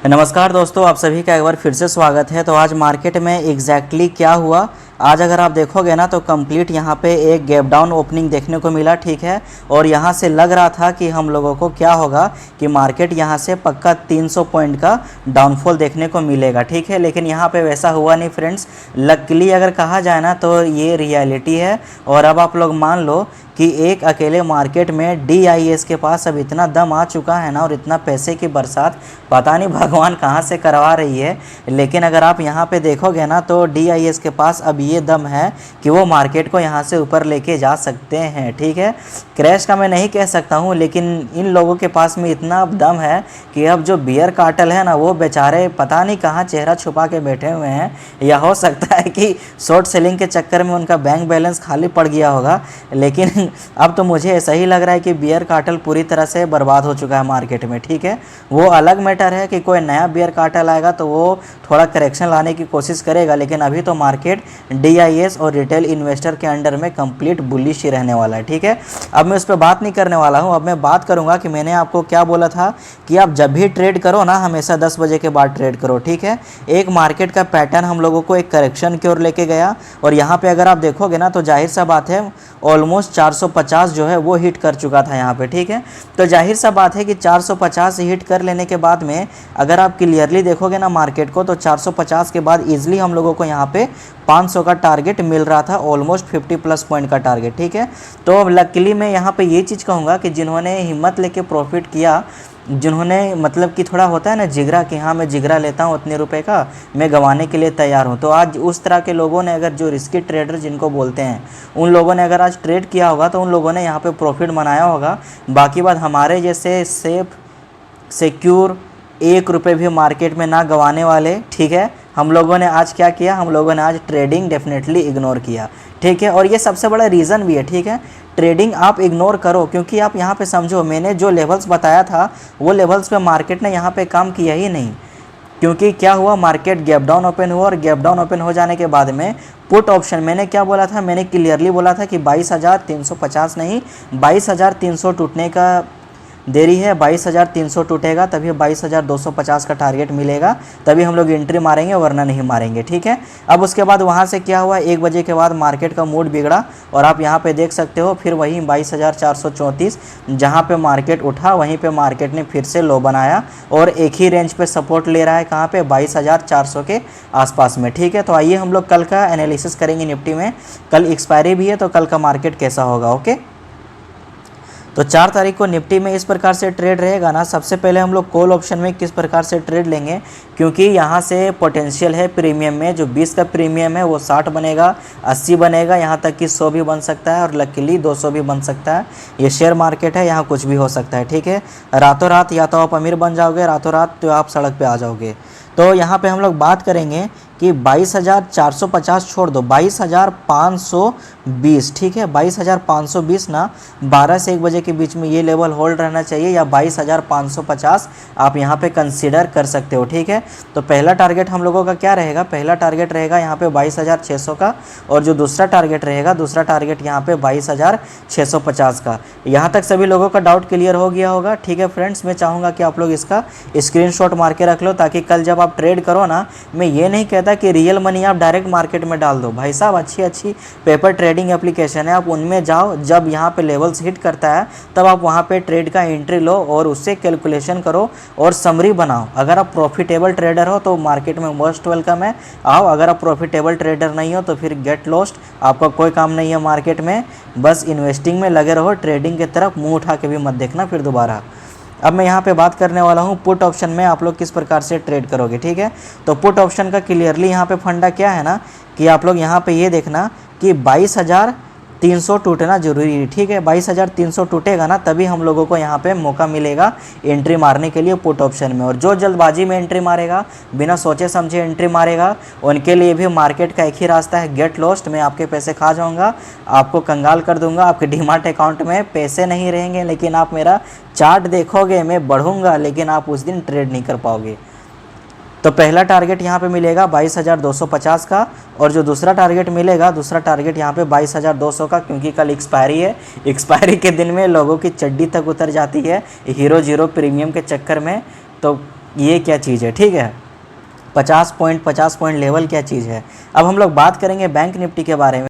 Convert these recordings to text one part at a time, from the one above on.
नमस्कार दोस्तों, आप सभी का एक बार फिर से स्वागत है। तो आज मार्केट में एग्जैक्टली क्या हुआ, आज अगर आप देखोगे ना तो कंप्लीट यहाँ पे एक गैप डाउन ओपनिंग देखने को मिला, ठीक है। और यहाँ से लग रहा था कि हम लोगों को क्या होगा कि मार्केट यहाँ से पक्का 300 पॉइंट का डाउनफॉल देखने को मिलेगा, ठीक है। लेकिन यहाँ पे वैसा हुआ नहीं फ्रेंड्स। लकीली अगर कहा जाए ना तो ये रियलिटी है। और अब आप लोग मान लो कि एक अकेले मार्केट में DIS के पास अब इतना दम आ चुका है ना, और इतना पैसे की बरसात पता नहीं भगवान कहाँ से करवा रही है। लेकिन अगर आप यहाँ पे देखोगे ना तो DIS के पास अब ये दम है कि वो मार्केट को यहाँ से ऊपर लेके जा सकते हैं, ठीक है। क्रैश का मैं नहीं कह सकता हूँ, लेकिन इन लोगों के पास में इतना दम है कि अब जो बियर कार्टेल है ना, वो बेचारे पता नहीं कहाँ चेहरा छुपा के बैठे हुए हैं। या हो सकता है कि शॉर्ट सेलिंग के चक्कर में उनका बैंक बैलेंस खाली पड़ गया होगा। लेकिन अब तो मुझे ऐसा ही लग रहा है कि बियर कार्टेल पूरी तरह से बर्बाद हो चुका है मार्केट में, ठीक है। वो अलग मैटर है कि कोई नया बियर कार्टेल आएगा तो वो थोड़ा करेक्शन लाने की कोशिश करेगा, लेकिन अभी तो मार्केट DIS और रिटेल इन्वेस्टर के अंडर में कंप्लीट बुलिश ही रहने वाला है, ठीक है। अब मैं उस पर बात नहीं करने वाला हूँ। अब मैं बात करूँगा कि मैंने आपको क्या बोला था कि आप जब भी ट्रेड करो ना, हमेशा 10 बजे के बाद ट्रेड करो, ठीक है। एक मार्केट का पैटर्न हम लोगों को एक करेक्शन की ओर लेके गया, और यहाँ पे अगर आप देखोगे ना तो जाहिर सा बात है ऑलमोस्ट 450 जो है वो हिट कर चुका था यहाँ पे, ठीक है। तो जाहिर सा बात है कि 450 हिट कर लेने के बाद में अगर आप क्लियरली देखोगे ना मार्केट को, तो 450 के बाद इजीली हम लोगों को यहाँ पे 500 का टारगेट मिल रहा था, ऑलमोस्ट 50 प्लस पॉइंट का टारगेट, ठीक है। तो अब लकीली मैं यहाँ पे ये चीज़ कहूँगा कि जिन्होंने हिम्मत लेके प्रॉफिट किया, जिन्होंने मतलब कि थोड़ा होता है ना जिगरा, कि हाँ मैं जिगरा लेता हूँ उतने रुपए का, मैं गंवाने के लिए तैयार हूँ। तो आज उस तरह के लोगों ने, अगर जो रिस्की ट्रेडर जिनको बोलते हैं, उन लोगों ने अगर आज ट्रेड किया होगा तो उन लोगों ने यहाँ पे प्रॉफिट बनाया होगा। बाकी बात हमारे जैसे सेफ सिक्योर 1 रुपये भी मार्केट में ना गंवाने वाले, ठीक है, हम लोगों ने आज क्या किया, हम लोगों ने आज ट्रेडिंग डेफिनेटली इग्नोर किया, ठीक है। और ये सबसे बड़ा रीज़न भी है, ठीक है। ट्रेडिंग आप इग्नोर करो, क्योंकि आप यहाँ पे समझो मैंने जो लेवल्स बताया था वो लेवल्स पे मार्केट ने यहाँ पे काम किया ही नहीं। क्योंकि क्या हुआ, मार्केट गैप डाउन ओपन हुआ, और गैप डाउन ओपन हो जाने के बाद में पुट ऑप्शन, मैंने क्या बोला था, मैंने क्लियरली बोला था कि 22,350 नहीं 22,300 टूटने का देरी है। 22,300 टूटेगा तभी 22,250 का टारगेट मिलेगा, तभी हम लोग एंट्री मारेंगे, वरना नहीं मारेंगे, ठीक है। अब उसके बाद वहाँ से क्या हुआ, 1 बजे के बाद मार्केट का मूड बिगड़ा, और आप यहाँ पे देख सकते हो फिर वही 22,434 जहाँ पे मार्केट उठा वहीं पे मार्केट ने फिर से लो बनाया, और एक ही रेंज पे सपोर्ट ले रहा है, कहाँ पे 22,400 के आसपास में, ठीक है। तो आइए हम लोग कल का एनालिसिस करेंगे निफ्टी में। कल एक्सपायरी भी है, तो कल का मार्केट कैसा होगा, ओके। तो 4 तारीख को निफ्टी में इस प्रकार से ट्रेड रहेगा ना। सबसे पहले हम लोग कॉल ऑप्शन में किस प्रकार से ट्रेड लेंगे, क्योंकि यहाँ से पोटेंशियल है प्रीमियम में, जो 20 का प्रीमियम है वो 60 बनेगा, 80 बनेगा, यहाँ तक कि 100 भी बन सकता है, और लकीली 200 भी बन सकता है। ये शेयर मार्केट है, यहाँ कुछ भी हो सकता है, ठीक है। रातों रात या तो आप अमीर बन जाओगे, रातों रात तो आप सड़क पर आ जाओगे। तो यहाँ पे हम लोग बात करेंगे कि 22,450 छोड़ दो, 22,520, ठीक है। 22,520 ना 12 से 1 बजे के बीच में ये लेवल होल्ड रहना चाहिए, या 22,550 आप यहाँ पे कंसीडर कर सकते हो, ठीक है। तो पहला टारगेट हम लोगों का क्या रहेगा, पहला टारगेट रहेगा यहाँ पे 22,600 का, और जो दूसरा टारगेट रहेगा, दूसरा टारगेट यहाँ पे 22,650 का। यहाँ तक सभी लोगों का डाउट क्लियर हो गया होगा, ठीक है फ्रेंड्स। मैं चाहूँगा कि आप लोग इसका स्क्रीनशॉट मार के रख लो, ताकि कल जब आप ट्रेड करो ना, मैं ये नहीं कहता कि रियल मनी आप डायरेक्ट मार्केट में डाल दो। भाई साहब, अच्छी अच्छी पेपर ट्रेडिंग एप्लीकेशन है, आप उनमें जाओ, जब यहाँ पे लेवल्स हिट करता है तब आप वहाँ पे ट्रेड का एंट्री लो, और उससे कैलकुलेशन करो और समरी बनाओ। अगर आप प्रॉफिटेबल ट्रेडर हो तो मार्केट में मोस्ट वेलकम है, आओ। अगर आप प्रॉफिटेबल ट्रेडर नहीं हो तो फिर गेट लॉस्ट, आपका कोई काम नहीं है मार्केट में, बस इन्वेस्टिंग में लगे रहो, ट्रेडिंग की तरफ मुँह उठा के भी मत देखना फिर दोबारा। अब मैं यहाँ पे बात करने वाला हूँ पुट ऑप्शन में आप लोग किस प्रकार से ट्रेड करोगे, ठीक है। तो पुट ऑप्शन का क्लियरली यहाँ पे फंडा क्या है ना, कि आप लोग यहाँ पे ये देखना कि 22,300 टूटना जरूरी है, ठीक है। 22,300 टूटेगा ना, तभी हम लोगों को यहाँ पे मौका मिलेगा एंट्री मारने के लिए पुट ऑप्शन में। और जो जल्दबाजी में एंट्री मारेगा, बिना सोचे समझे एंट्री मारेगा, उनके लिए भी मार्केट का एक ही रास्ता है, गेट लॉस्ट। मैं आपके पैसे खा जाऊँगा, आपको कंगाल कर दूंगा, आपके डीमार्ट अकाउंट में पैसे नहीं रहेंगे, लेकिन आप मेरा चार्ट देखोगे, मैं बढ़ूंगा, लेकिन आप उस दिन ट्रेड नहीं कर पाओगे। तो पहला टारगेट यहाँ पे मिलेगा 22,250 का, और जो दूसरा टारगेट मिलेगा, दूसरा टारगेट यहाँ पे 22,200 का, क्योंकि कल एक्सपायरी है। एक्सपायरी के दिन में लोगों की चड्डी तक उतर जाती है हीरो जीरो प्रीमियम के चक्कर में। तो ये क्या चीज़ है, ठीक है। 50 पॉइंट लेवल क्या चीज़ है। अब हम लोग बात करेंगे बैंक निफ्टी के बारे में।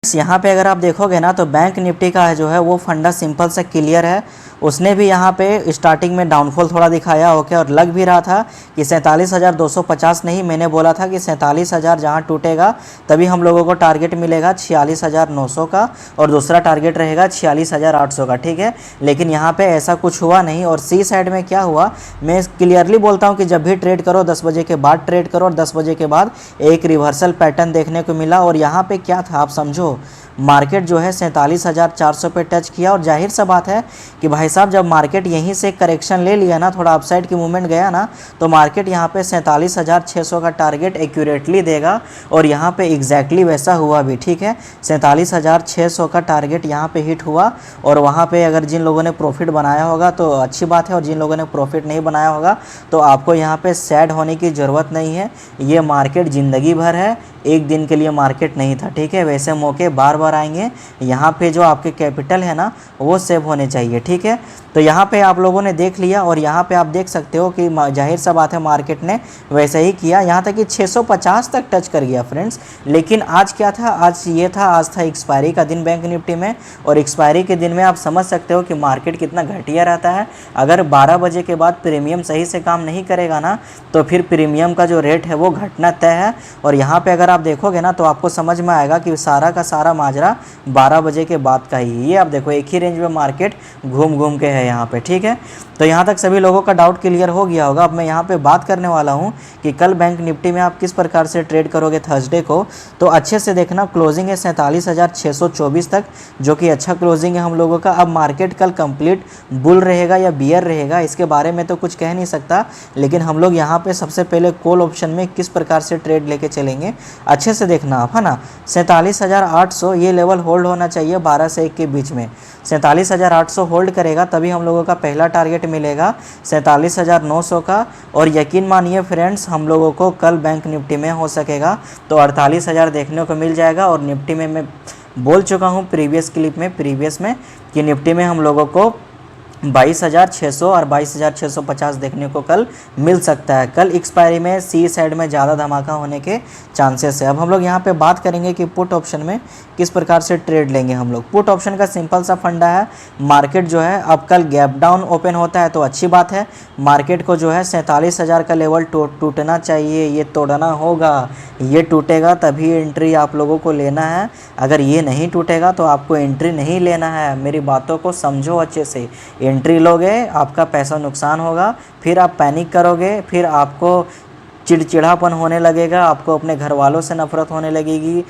यहाँ पे अगर आप देखोगे ना तो बैंक निफ्टी का जो है वो फंडा सिंपल से क्लियर है। उसने भी यहाँ पे स्टार्टिंग में डाउनफॉल थोड़ा दिखाया ओके, और लग भी रहा था कि 47,250 नहीं, मैंने बोला था कि 47,000 जहाँ टूटेगा तभी हम लोगों को टारगेट मिलेगा 46,900 का, और दूसरा टारगेट रहेगा 46,800 का, ठीक है। लेकिन यहाँ पे ऐसा कुछ हुआ नहीं। और सी साइड में क्या हुआ, मैं क्लियरली बोलता हूँ कि जब भी ट्रेड करो 10 बजे के बाद ट्रेड करो, और 10 बजे के बाद एक रिवर्सल पैटर्न देखने को मिला। और यहाँ पे क्या था आप समझो, मार्केट जो है 47,400 पे टच किया, और जाहिर सा बात है कि भाई साहब जब मार्केट यहीं से करेक्शन ले लिया ना, थोड़ा अपसाइड की मूवमेंट गया ना, तो मार्केट यहाँ पे 47,600 का टारगेट एक्यूरेटली देगा। और यहाँ पे एग्जैक्टली वैसा हुआ भी, ठीक है। 47,600 का टारगेट यहाँ पे हिट हुआ। और वहाँ पे अगर जिन लोगों ने प्रॉफिट बनाया होगा तो अच्छी बात है, और जिन लोगों ने प्रॉफिट नहीं बनाया होगा तो आपको यहाँ पे सैड होने की ज़रूरत नहीं है। ये मार्केट ज़िंदगी भर है, एक दिन के लिए मार्केट नहीं था, ठीक है। वैसे मौके बार बार आएंगे। यहाँ पे जो आपके कैपिटल है ना वो सेव होने चाहिए, ठीक है। तो यहाँ पे आप लोगों ने देख लिया, और यहाँ पे आप देख सकते हो कि जाहिर सा बात है मार्केट ने वैसे ही किया, यहाँ तक कि 650 तक टच कर गया फ्रेंड्स। लेकिन आज क्या था, आज था एक्सपायरी का दिन बैंक निफ्टी में। और एक्सपायरी के दिन में आप समझ सकते हो कि मार्केट कितना घटिया रहता है। अगर 12 बजे के बाद प्रीमियम सही से काम नहीं करेगा ना तो फिर प्रीमियम का जो रेट है वो घटना तय है। और यहाँ पे अगर आप देखोगे ना तो आपको समझ में आएगा कि सारा का सारा माजरा 12 बजे के बाद का ही। ये आप देखो एक ही रेंज में मार्केट घूम घूम के है यहाँ पे, ठीक है। तो यहाँ तक सभी लोगों का डाउट क्लियर हो गया होगा। अब मैं यहाँ पे बात करने वाला हूँ कि कल बैंक निफ्टी में आप किस प्रकार से ट्रेड करोगे थर्सडे को। तो अच्छे से देखना, क्लोजिंग है 47,624 तक, जो कि अच्छा क्लोजिंग है हम लोगों का। अब मार्केट कल कंप्लीट बुल रहेगा या बियर रहेगा इसके बारे में तो कुछ कह नहीं सकता, लेकिन हम लोग यहाँ पे सबसे पहले कॉल ऑप्शन में किस प्रकार से ट्रेड लेके चलेंगे अच्छे से देखना आप, है ना। 47,800 ये लेवल होल्ड होना चाहिए 12 से 1 के बीच में। 47,800 होल्ड करेगा तभी हम लोगों का पहला टारगेट मिलेगा 47,900 का। और यकीन मानिए फ्रेंड्स, हम लोगों को कल बैंक निफ्टी में हो सकेगा तो 48,000 देखने को मिल जाएगा। और निफ्टी में मैं बोल चुका हूँ प्रीवियस में कि निफ्टी में हम लोगों को 22,600 और 22,650 देखने को कल मिल सकता है। कल एक्सपायरी में सी साइड में ज़्यादा धमाका होने के चांसेस है। अब हम लोग यहाँ पे बात करेंगे कि पुट ऑप्शन में किस प्रकार से ट्रेड लेंगे हम लोग। पुट ऑप्शन का सिंपल सा फंडा है, मार्केट जो है अब कल गैप डाउन ओपन होता है तो अच्छी बात है। मार्केट को जो है 47,000 का लेवल टूटना चाहिए, ये तोड़ना होगा, ये टूटेगा तभी एंट्री आप लोगों को लेना है। अगर ये नहीं टूटेगा तो आपको एंट्री नहीं लेना है। मेरी बातों को समझो अच्छे से। एंट्री लोगे आपका पैसा नुकसान होगा, फिर आप पैनिक करोगे, फिर आपको चिड़चिड़ापन होने लगेगा, आपको अपने घर वालों से नफ़रत होने लगेगी,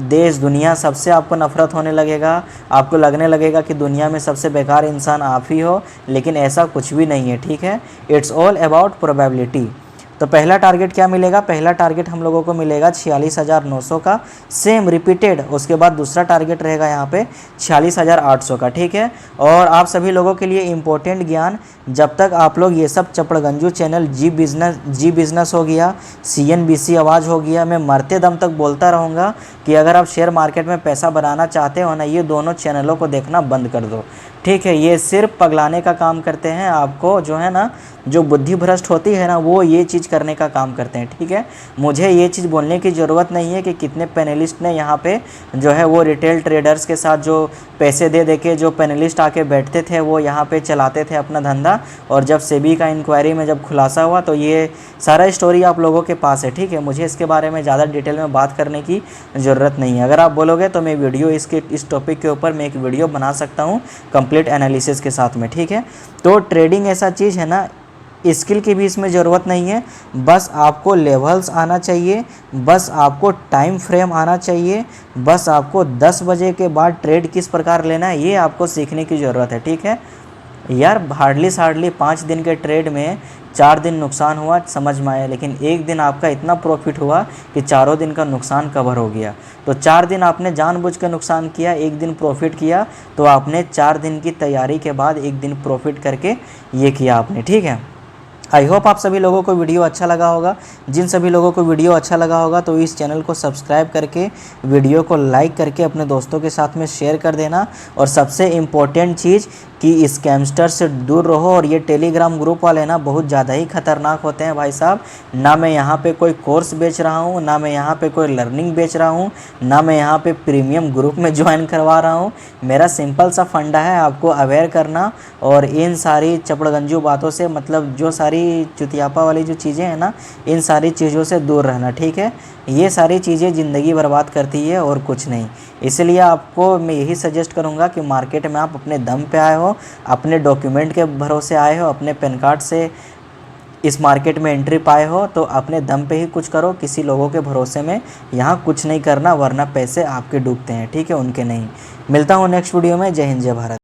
देश दुनिया सबसे आपको नफ़रत होने लगेगा। आपको लगने लगेगा कि दुनिया में सबसे बेकार इंसान आप ही हो, लेकिन ऐसा कुछ भी नहीं है, ठीक है। It's all about probability. तो पहला टारगेट क्या मिलेगा, पहला टारगेट हम लोगों को मिलेगा 46,900 का, सेम रिपीटेड। उसके बाद दूसरा टारगेट रहेगा यहाँ पे 46,800 का, ठीक है। और आप सभी लोगों के लिए इम्पोर्टेंट ज्ञान, जब तक आप लोग ये सब चपड़गंजू चैनल जी बिज़नेस हो गया, CNBC आवाज़ हो गया, मैं मरते दम तक बोलता रहूँगा कि अगर आप शेयर मार्केट में पैसा बनाना चाहते हो ना, ये दोनों चैनलों को देखना बंद कर दो, ठीक है। ये सिर्फ पगलाने का काम करते हैं, आपको जो है ना, जो बुद्धि भ्रष्ट होती है ना, वो ये चीज़ करने का काम करते हैं, ठीक है। मुझे ये चीज़ बोलने की ज़रूरत नहीं है कि कितने पैनलिस्ट ने यहाँ पे जो है वो रिटेल ट्रेडर्स के साथ जो पैसे दे के जो पैनलिस्ट आके बैठते थे वो यहाँ पे चलाते थे अपना धंधा। और जब सेबी का इंक्वायरी में जब खुलासा हुआ तो ये सारा स्टोरी आप लोगों के पास है, ठीक है। मुझे इसके बारे में ज़्यादा डिटेल में बात करने की ज़रूरत नहीं है। अगर आप बोलोगे तो मैं वीडियो इस टॉपिक के ऊपर मैं एक वीडियो बना सकता हूँ कंप्लीट एनालिसिस के साथ में, ठीक है। तो ट्रेडिंग ऐसा चीज़ है ना, स्किल की भी इसमें ज़रूरत नहीं है, बस आपको लेवल्स आना चाहिए, बस आपको टाइम फ्रेम आना चाहिए, बस आपको 10 बजे के बाद ट्रेड किस प्रकार लेना है ये आपको सीखने की ज़रूरत है, ठीक है यार। हार्डली 5 दिन के ट्रेड में 4 दिन नुकसान हुआ, समझ में आया, लेकिन एक दिन आपका इतना प्रॉफिट हुआ कि चारों दिन का नुकसान कवर हो गया। तो 4 दिन आपने जानबूझ के नुकसान किया, एक दिन प्रॉफिट किया, तो आपने 4 दिन की तैयारी के बाद एक दिन प्रॉफिट करके ये किया आपने, ठीक है। आई होप आप सभी लोगों को वीडियो अच्छा लगा होगा। जिन सभी लोगों को वीडियो अच्छा लगा होगा तो इस चैनल को सब्सक्राइब करके वीडियो को लाइक करके अपने दोस्तों के साथ में शेयर कर देना। और सबसे इम्पोर्टेंट चीज़ कि स्कैमस्टर से दूर रहो। और ये टेलीग्राम ग्रुप वाले ना बहुत ज़्यादा ही खतरनाक होते हैं भाई साहब। ना मैं यहाँ पे कोई कोर्स बेच रहा हूँ, ना मैं यहाँ पे कोई लर्निंग बेच रहा हूँ, ना मैं यहाँ पे प्रीमियम ग्रुप में ज्वाइन करवा रहा हूँ। मेरा सिंपल सा फंडा है आपको अवेयर करना और इन सारी चपड़गंजू बातों से, मतलब जो सारी चुतियापा वाली जो चीज़ें हैं ना, इन सारी चीज़ों से दूर रहना, ठीक है। ये सारी चीज़ें ज़िंदगी बर्बाद करती है और कुछ नहीं। इसलिए आपको मैं यही सजेस्ट करूँगा कि मार्केट में आप अपने दम पे आए हो, अपने डॉक्यूमेंट के भरोसे आए हो, अपने पैन कार्ड से इस मार्केट में एंट्री पाए हो, तो अपने दम पे ही कुछ करो। किसी लोगों के भरोसे में यहाँ कुछ नहीं करना, वरना पैसे आपके डूबते हैं, ठीक है, उनके नहीं। मिलता हूँ नेक्स्ट वीडियो में। जय हिंद, जय भारत।